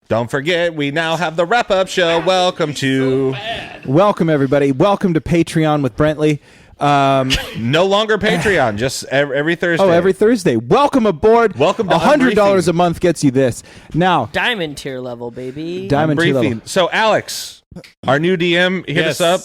Don't forget, we now have the wrap-up show. Welcome Welcome, everybody. Welcome to Patreon with Brentley. No longer Patreon, just every Thursday. Oh, every Thursday. Welcome aboard. Welcome to $100 a month gets you this. Now, Diamond tier level, baby. Diamond tier level. So, Alex, our new DM, hit us up.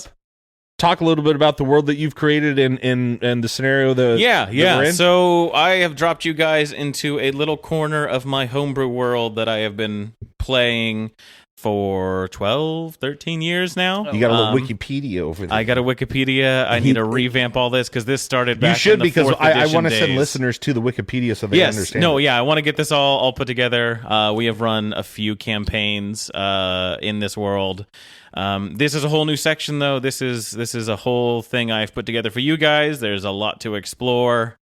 Talk a little bit about the world that you've created in the scenario that we're in. So I have dropped you guys into a little corner of my homebrew world that I have been playing for 12, 13 years now. You got a little Wikipedia over there. I got a Wikipedia. I need to revamp all this because this started back You should, in the because 4th I edition want to send days. listeners to the Wikipedia so they understand. No, yeah, I want to get this all put together. We have run a few campaigns in this world. This is a whole new section, though. This is a whole thing I've put together for you guys. There's a lot to explore,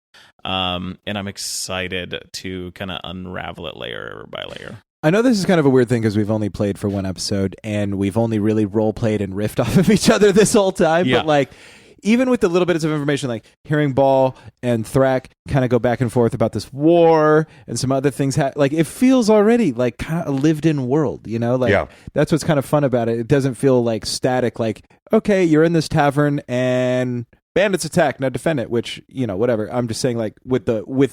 and I'm excited to kind of unravel it layer by layer. I know this is kind of a weird thing because we've only played for one episode and we've only really role-played and riffed off of each other this whole time. Yeah. But, like, even with the little bits of information, like hearing Ball and Thrak kind of go back and forth about this war and some other things, like, it feels already like kind of a lived-in world, you know? Like, that's what's kind of fun about it. It doesn't feel like static, like, okay, you're in this tavern and bandits attack, now defend it, which, you know, whatever. I'm just saying, like, with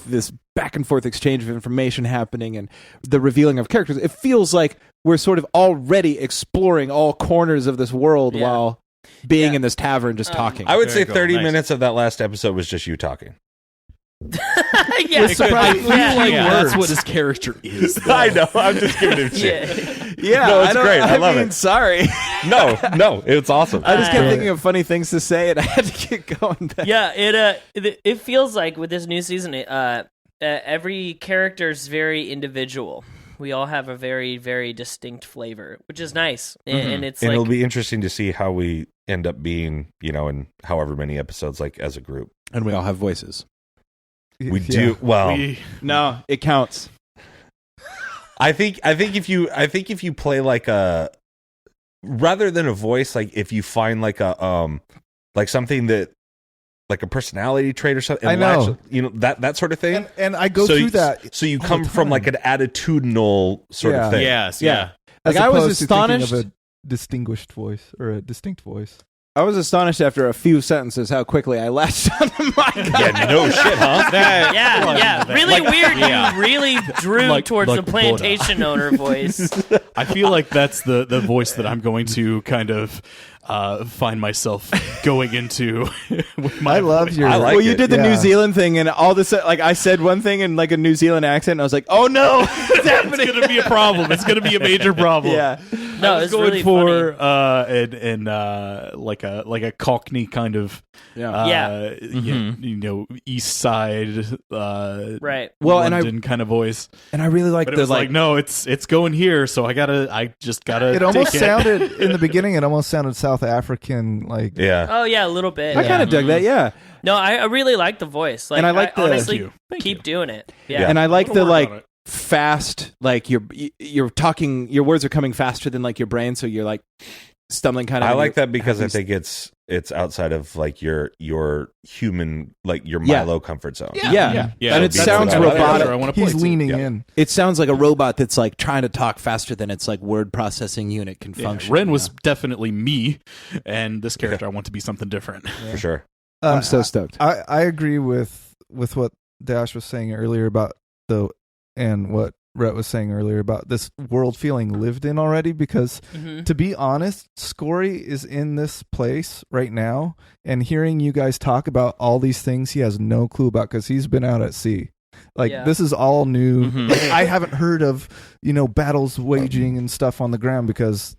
this back and forth exchange of information happening and the revealing of characters, it feels like we're sort of already exploring all corners of this world while being in this tavern just talking. I would say 30 minutes of that last episode was just you talking. Yeah, that's what his character is. Though. I know. I'm just giving him shit. Yeah, no, it's great. I love it. Sorry. No, it's awesome. I just kept thinking of funny things to say, and I had to get going. Yeah, it feels like with this new season, every character's very individual. We all have a very, very distinct flavor, which is nice. And it's it'll be interesting to see how we end up being, you know, in however many episodes, like, as a group. And we all have voices. We do well. No, it counts. I think if you play like a, rather than a voice, like if you find like a like something that, like a personality trait or something. I know. You know, that sort of thing. And I go through that. So you come from like an attitudinal sort of thing. Yes, yeah. As Like, I was opposed to thinking astonished. of a distinguished voice or a distinct voice. I was astonished after a few sentences how quickly I latched on the mic. Yeah, no shit, huh? yeah. Really weird. Yeah. You really drew towards the plantation owner voice. I feel like that's the voice that I'm going to kind of find myself going into. With my I love voice. your. I like Well, you it. did the Yeah. New Zealand thing, and all this, like, I said one thing in like a New Zealand accent, and I was like, "Oh no, it's happening!" It's going to be a problem. It's going to be a major problem. Yeah, No, I was it's going really for funny. like a Cockney kind of you know, East Side Right. Well, London kind of voice. and I really like But the it was like, no, it's going here, so I just gotta. It almost take sounded in the beginning. It almost sounded South African, like Yeah. Oh yeah, a little bit. I kind of dug that, yeah. No, I really like the voice. Like, And I like the- honestly Thank keep you. doing it. Yeah. And I like the We'll work on like it. fast, like you're talking, your words are coming faster than like your brain, so you're like stumbling kind of. I like that because I think it's outside of like your human, like your Milo comfort zone. Yeah. Yeah, And it that's sounds the character robotic. I want to play he's to. leaning Yeah. in. It sounds like a robot that's like trying to talk faster than its like word processing unit can Yeah, function. Ren you was know? definitely me, and this character I want to be something different. For sure. I'm so stoked. I agree with what Dash was saying earlier about and what Rhett was saying earlier about this world feeling lived in already, because to be honest, Scory is in this place right now, and hearing you guys talk about all these things he has no clue about because he's been out at sea. Like, this is all new. Like, I haven't heard of, you know, battles waging and stuff on the ground because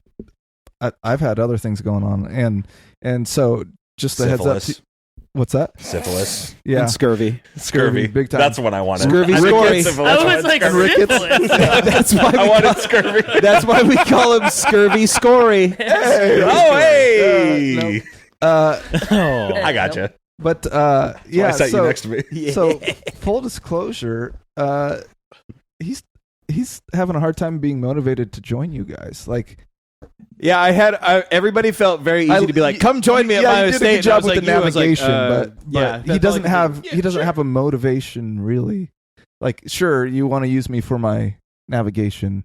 I've had other things going on, and so just a heads up. Syphilis. What's that? Syphilis. Yeah, And scurvy. Scurvy. big time. That's what I wanted. Scurvy I story. syphilis. I was like Rickets. syphilis. That's why I we wanted scurvy. that's why we call him Scurvy Scory. Hey! I I gotcha. But Yeah, yeah, I sat you next to me. So full disclosure, he's having a hard time being motivated to join you guys. Like, Yeah, everybody felt very easy to be like, "Come join me at yeah, my you did estate." a good job And I was with the like, you. I was like, navigation, but yeah, he doesn't have a motivation really. Like, sure, you want to use me for my navigation,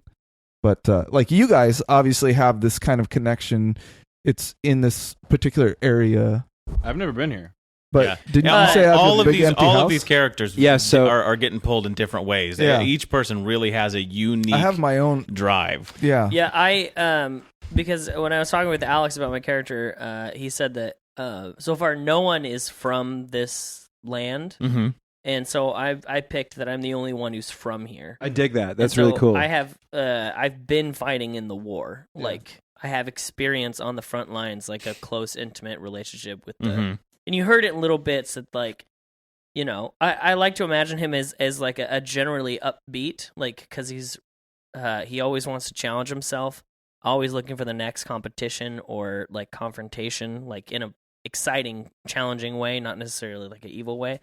But like you guys obviously have this kind of connection. It's in this particular area. I've never been here. But didn't you say all of these characters are getting pulled in different ways. Yeah. Each person really has a unique I have my own drive. Yeah. Yeah, I because when I was talking with Alex about my character, he said that so far no one is from this land. Mm-hmm. And so I picked that I'm the only one who's from here. I dig that. That's And so really cool. I have I've been fighting in the war. Yeah. Like I have experience on the front lines, like a close, intimate relationship with the. Mm-hmm. And you heard it in little bits that, like, you know, I like to imagine him as like a generally upbeat, like, because he always wants to challenge himself, always looking for the next competition or like confrontation, like in a exciting, challenging way, not necessarily like an evil way.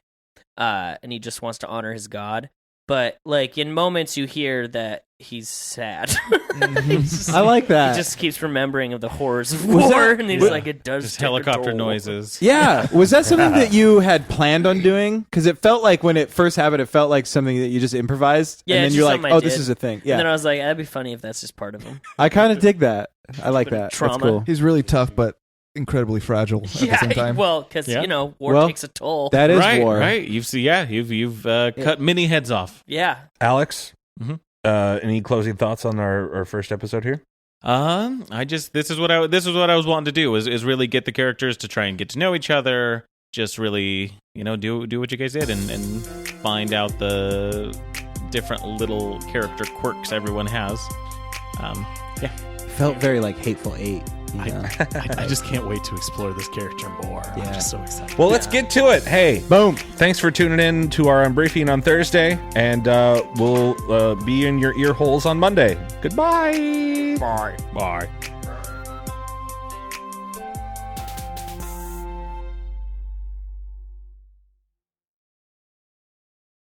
And he just wants to honor his god. But like in moments you hear that he's sad. I like that. He just keeps remembering of the horrors of war, and he's like, it does Just take helicopter a toll. noises. Yeah. Was that something that you had planned on doing? Because it felt like when it first happened, it felt like something that you just improvised. Yeah, and then it's you're just like, something I oh, this did. is a thing. And Yeah. then I was like, that'd be funny if that's just part of him. I kind of dig that. I like Bit of that. trauma. That's cool. He's really tough, but incredibly fragile at the same time. Well, because Yeah. you know, war Well, takes a toll. That is right, war. right. You've cut many heads off. Yeah. Alex, Mhm. Any closing thoughts on our first episode here? This is what I was wanting to do is really get the characters to try and get to know each other. Just really, do what you guys did and find out the different little character quirks everyone has. Felt very like Hateful Eight. You know? I just can't wait to explore this character more. Yeah. I'm just so excited. Well, let's get to it. Hey, Boom. thanks for tuning in to our Unbriefing on Thursday, and we'll be in your ear holes on Monday. Goodbye. Bye. Bye.